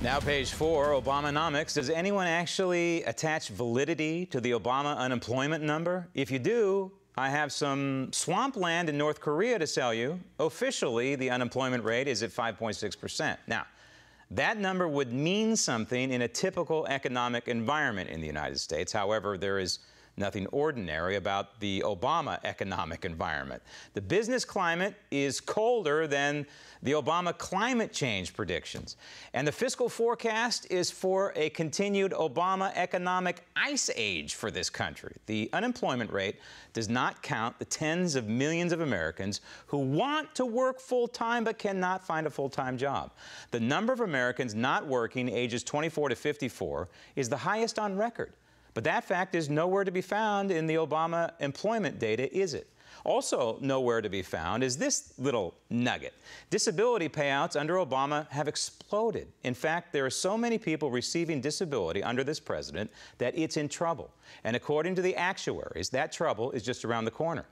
Now, page 4, Obamonomics. Does anyone actually attach validity to the Obama unemployment number? If you do, I have some swampland in North Korea to sell you. Officially, the unemployment rate is at 5.6%. Now, that number would mean something in a typical economic environment in the United States. However, there is nothing ordinary about the Obama economic environment. The business climate is colder than the Obama climate change predictions. And the fiscal forecast is for a continued Obama economic ice age for this country. The unemployment rate does not count the tens of millions of Americans who want to work full-time but cannot find a full-time job. The number of Americans not working ages 24 to 54 is the highest on record. But that fact is nowhere to be found in the Obama employment data, is it? Also nowhere to be found is this little nugget. Disability payouts under Obama have exploded. In fact, there are so many people receiving disability under this president that it's in trouble. And according to the actuaries, that trouble is just around the corner.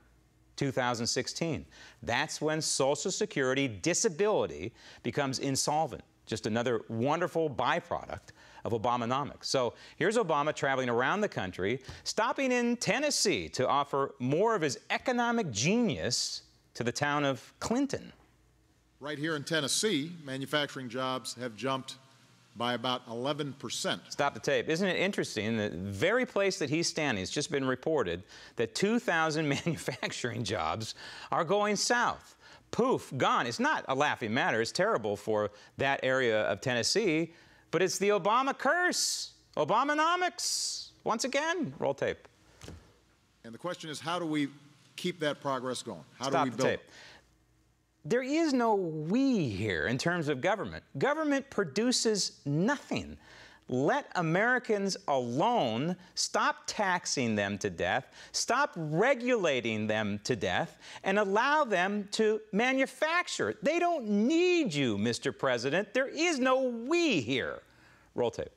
2016. That's when Social Security disability becomes insolvent. Just another wonderful byproduct of Obamonomics. So here's Obama traveling around the country, stopping in Tennessee to offer more of his economic genius to the town of Clinton. Right here in Tennessee, manufacturing jobs have jumped by about 11%. Stop the tape. Isn't it interesting? The very place that he's standing, it's just been reported that 2,000 manufacturing jobs are going south. Poof, gone. It's not a laughing matter. It's terrible for that area of Tennessee, but it's the Obama curse. Obamonomics. Once again, roll tape. And the question is, how do we keep that progress going? How Stop do we the build tape. There is no we here in terms of government. Government produces nothing. Let Americans alone. Stop taxing them to death. Stop regulating them to death and allow them to manufacture. They don't need you, Mr. President. There is no we here. Roll tape.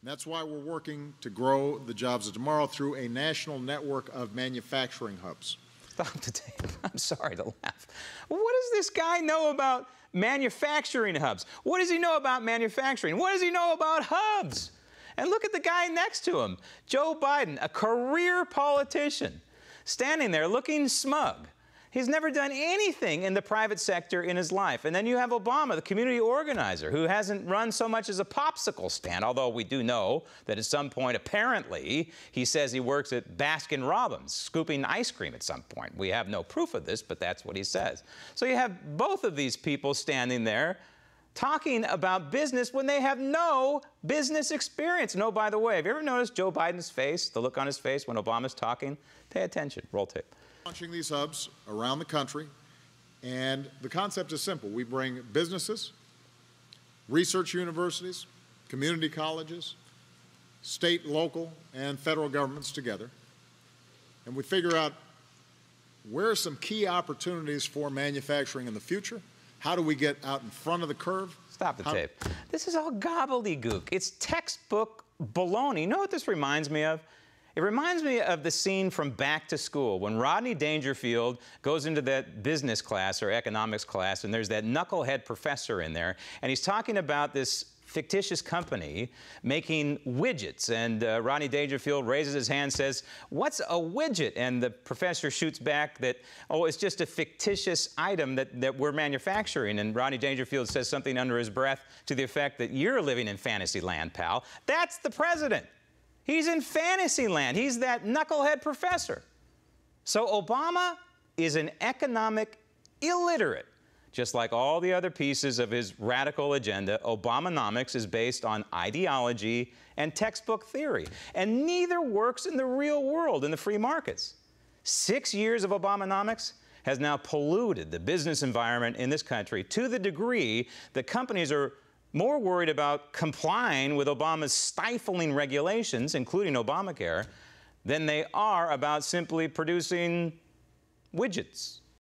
That's why we're working to grow the jobs of tomorrow through a national network of manufacturing hubs. Stop the tape. I'm sorry to laugh. What does this guy know about manufacturing hubs? What does he know about manufacturing? What does he know about hubs? And look at the guy next to him, Joe Biden, a career politician, standing there looking smug. He's never done anything in the private sector in his life. And then you have Obama, the community organizer, who hasn't run so much as a popsicle stand, although we do know that at some point, apparently, he says he works at Baskin-Robbins, scooping ice cream at some point. We have no proof of this, but that's what he says. So you have both of these people standing there talking about business when they have no business experience. No, by the way, have you ever noticed Joe Biden's face, the look on his face when Obama's talking? Pay attention. Roll tape. Launching these hubs around the country, and the concept is simple. We bring businesses, research universities, community colleges, state, local, and federal governments together, and we figure out where are some key opportunities for manufacturing in the future. How do we get out in front of the curve? Stop the tape. This is all gobbledygook. It's textbook baloney. You know what this reminds me of? It reminds me of the scene from Back to School when Rodney Dangerfield goes into that business class or economics class, and there's that knucklehead professor in there, and he's talking about this fictitious company making widgets. And Rodney Dangerfield raises his hand and says, "What's a widget?" And the professor shoots back that, "Oh, it's just a fictitious item that we're manufacturing." And Rodney Dangerfield says something under his breath to the effect that, "You're living in fantasy land, pal." That's the president. He's in fantasy land. He's that knucklehead professor. So Obama is an economic illiterate. Just like all the other pieces of his radical agenda, Obamonomics is based on ideology and textbook theory. And neither works in the real world, in the free markets. 6 years of Obamonomics has now polluted the business environment in this country to the degree that companies are more worried about complying with Obama's stifling regulations, including Obamacare, than they are about simply producing widgets.